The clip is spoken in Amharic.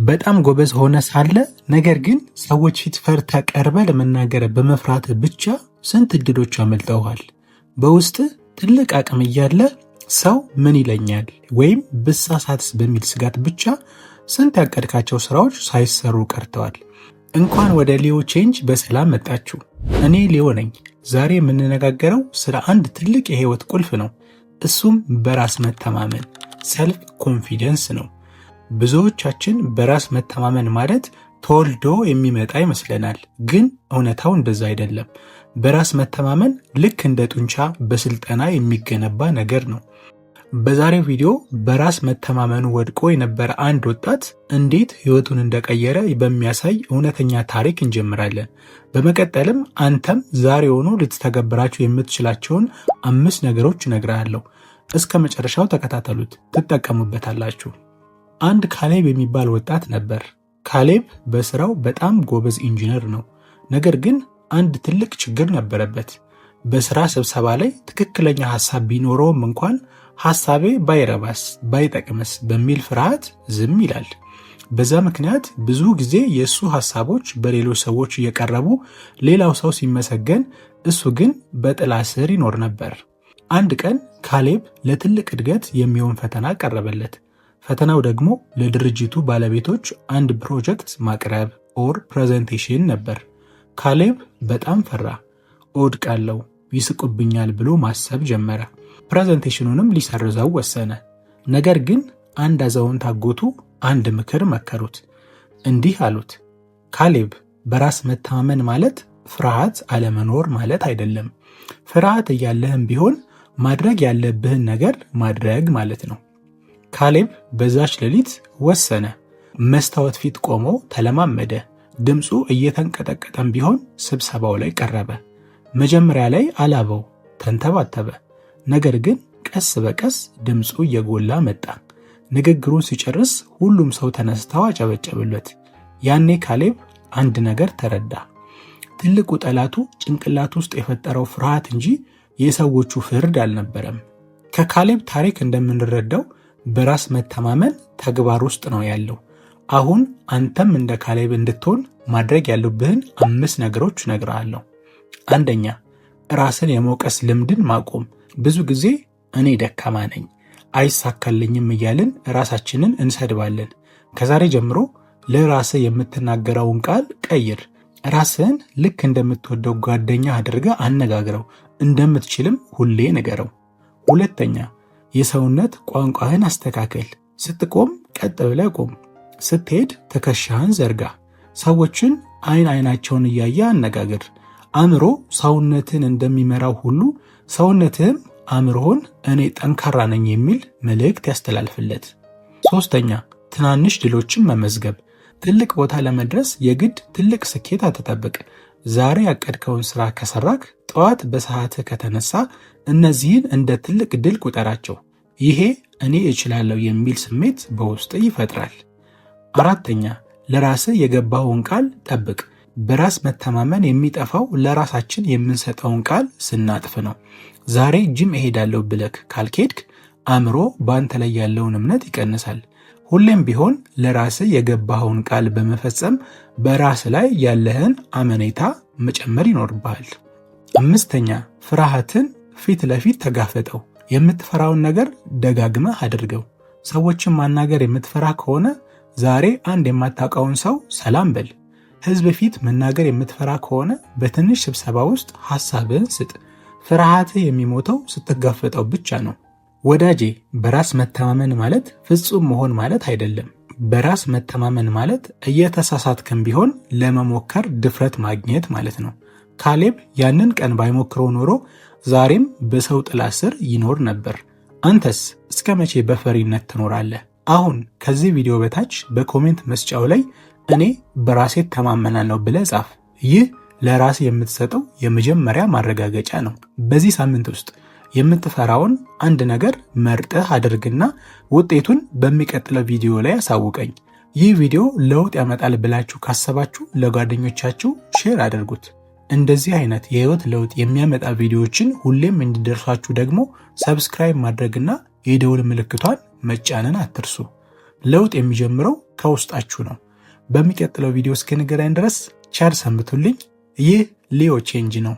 በጣም ጎበዝ ሆነ ሳለ ነገር ግን ሰዎች ፊት ፈርተህ ቀርበህ ለመናገር በመፍራት ብቻ ስንት እድሎች አመልጠውሃል። በውስጥ ትልቅ አቅም እያለ ሰው ምን ይለኛል ወይም ብሳሳትስ በሚል ስጋት ብቻ ስንት ያቀድካቸው ስራዎች ሳይሰሩ ቀርተዋል። እንኳን ወደ ሊዮ ቼንጅ በሰላም መጣችሁ። እኔ ሊዮ ነኝ። ዛሬ የምንነጋገረው ስለ አንድ ትልቅ የህይወት ቁልፍ ነው። እሱም በራስ መተማመን ሰልፍ ኮንፊደንስ ነው። ብዙዎቻችን በራስ መተማመን ማለት ተወልዶ የሚመጣ ይመስለናል፣ ግን እውነታው እንደዛ አይደለም። በራስ መተማመን ልክ እንደ ጡንቻ በስልጠና የሚገነባ ነገር ነው። በዛሬው ቪዲዮ በራስ መተማመኑ ወድቆ የነበረ አንድ ወጣት እንዴት ህይወቱን እንደቀየረ በሚያሳይ እውነተኛ ታሪክ እንጀምራለን። በመቀጠልም አንተም ዛሬውኑ ልትተገብራቸው የምትችላቸውን 5 ነገሮች እነግርሃለሁ። እስከ መጨረሻው ተከታተሉት፣ ትጠቀሙበታላችሁ። አንድ ካሌብ የሚባል ወጣት ነበር። ካሌብ በስራው በጣም ጎበዝ ኢንጂነር ነው። ነገር ግን አንድ ትልቅ ችግር ነበረበት። በስራ ስብሰባ ላይ ትክክለኛ ሐሳብ ቢኖረውም እንኳን ሐሳቤ ባይረባስ ባይጠቅምስ በሚል ፍርሃት ዝም ይላል። በዛ ምክንያት ብዙ ጊዜ የእሱ ሐሳቦች በሌሎች ሰዎች እየቀረቡ ሌላው ሰው ሲመሰገን፣ እሱ ግን በጥላ ስር ይኖር ነበር። አንድ ቀን ካሌብ ለትልቅ እድገት የሚሆን ፈተና ቀረበለት። ፈተናው ደግሞ ለድርጅቱ ባለቤቶች አንድ ፕሮጀክት ማቅረብ ኦር ፕሬዘንቴሽን ነበር። ካሌብ በጣም ፈራ። እወድቃለሁ፣ ይስቁብኛል ብሎ ማሰብ ጀመረ። ፕሬዘንቴሽኑንም ሊሰርዘው ወሰነ። ነገር ግን አንድ አዛውንት አጎቱ አንድ ምክር መከሩት። እንዲህ አሉት፣ ካሌብ በራስ መተማመን ማለት ፍርሃት አለመኖር ማለት አይደለም። ፍርሃት እያለህም ቢሆን ማድረግ ያለብህን ነገር ማድረግ ማለት ነው። ካሌብ በዛች ሌሊት ወሰነ። መስታወት ፊት ቆሞ ተለማመደ። ድምፁ እየተንቀጠቀጠም ቢሆን ስብሰባው ላይ ቀረበ። መጀመሪያ ላይ አላበው፣ ተንተባተበ። ነገር ግን ቀስ በቀስ ድምፁ እየጎላ መጣ። ንግግሩን ሲጨርስ ሁሉም ሰው ተነስተው አጨበጨቡለት። ያኔ ካሌብ አንድ ነገር ተረዳ። ትልቁ ጠላቱ ጭንቅላት ውስጥ የፈጠረው ፍርሃት እንጂ የሰዎቹ ፍርድ አልነበረም። ከካሌብ ታሪክ እንደምንረዳው በራስ መተማመን ተግባር ውስጥ ነው ያለው። አሁን አንተም እንደ ካሌብ እንድትሆን ማድረግ ያሉብህን 5 ነገሮች እነግርሃለሁ። አንደኛ፣ ራስን የመውቀስ ልምድን ማቆም። ብዙ ጊዜ እኔ ደካማ ነኝ፣ አይሳካልኝም እያልን ራሳችንን እንሰድባለን። ከዛሬ ጀምሮ ለራስህ የምትናገረውን ቃል ቀይር። ራስህን ልክ እንደምትወደው ጓደኛ አድርገህ አነጋግረው፣ እንደምትችልም ሁሌ ንገረው። ሁለተኛ፣ የሰውነት ቋንቋህን አስተካከል። ስትቆም ቀጥ ብለህ ቁም። ስትሄድ ትከሻህን ዘርጋ። ሰዎችን አይናቸውን እያየ አነጋግር። አእምሮ ሰውነትን እንደሚመራው ሁሉ ሰውነትህም አእምሮህን እኔ ጠንካራ ነኝ የሚል መልእክት ያስተላልፍለት። ሶስተኛ፣ ትናንሽ ድሎችን መመዝገብ። ትልቅ ቦታ ለመድረስ የግድ ትልቅ ስኬት አትጠብቅ። ዛሬ ያቀድከውን ስራ ከሰራክ፣ ጠዋት በሰዓትህ ከተነሳ እነዚህን እንደ ትልቅ ድል ቁጠራቸው። ይሄ እኔ እችላለሁ የሚል ስሜት በውስጥ ይፈጥራል። አራተኛ፣ ለራስህ የገባኸውን ቃል ጠብቅ። በራስ መተማመን የሚጠፋው ለራሳችን የምንሰጠውን ቃል ስናጥፍ ነው። ዛሬ ጂም እሄዳለሁ ብለክ ካልኬድክ አእምሮ በአንተ ላይ ያለውን እምነት ይቀንሳል። ሁሌም ቢሆን ለራስህ የገባኸውን ቃል በመፈጸም በራስህ ላይ ያለህን አመኔታ መጨመር ይኖርብሃል። አምስተኛ፣ ፍርሃትን ፊት ለፊት ተጋፈጠው። የምትፈራውን ነገር ደጋግመህ አድርገው። ሰዎችን ማናገር የምትፈራ ከሆነ ዛሬ አንድ የማታውቀውን ሰው ሰላም በል። ህዝብ ፊት መናገር የምትፈራ ከሆነ በትንሽ ስብሰባ ውስጥ ሐሳብህን ስጥ። ፍርሃትህ የሚሞተው ስትጋፈጠው ብቻ ነው። ወዳጄ፣ በራስ መተማመን ማለት ፍጹም መሆን ማለት አይደለም። በራስ መተማመን ማለት እየተሳሳትክም ቢሆን ለመሞከር ድፍረት ማግኘት ማለት ነው። ካሌብ ያንን ቀን ባይሞክረው ኖሮ ዛሬም በሰው ጥላ ስር ይኖር ነበር። አንተስ እስከ መቼ በፈሪነት ትኖራለህ? አሁን ከዚህ ቪዲዮ በታች በኮሜንት መስጫው ላይ እኔ በራሴ ተማመናለሁ ብለህ ጻፍ። ይህ ለራስ የምትሰጠው የመጀመሪያ ማረጋገጫ ነው። በዚህ ሳምንት ውስጥ የምትፈራውን አንድ ነገር መርጠህ አድርግና ውጤቱን በሚቀጥለው ቪዲዮ ላይ አሳውቀኝ። ይህ ቪዲዮ ለውጥ ያመጣል ብላችሁ ካሰባችሁ ለጓደኞቻችሁ ሼር አድርጉት። እንደዚህ አይነት የህይወት ለውጥ የሚያመጣ ቪዲዮዎችን ሁሌም እንዲደርሷችሁ ደግሞ ሰብስክራይብ ማድረግና የደውል ምልክቷን መጫንን አትርሱ። ለውጥ የሚጀምረው ከውስጣችሁ ነው። በሚቀጥለው ቪዲዮ እስክንገናኝ ድረስ ቸር ሰንብቱልኝ። ይህ ሊዮ ቼንጅ ነው።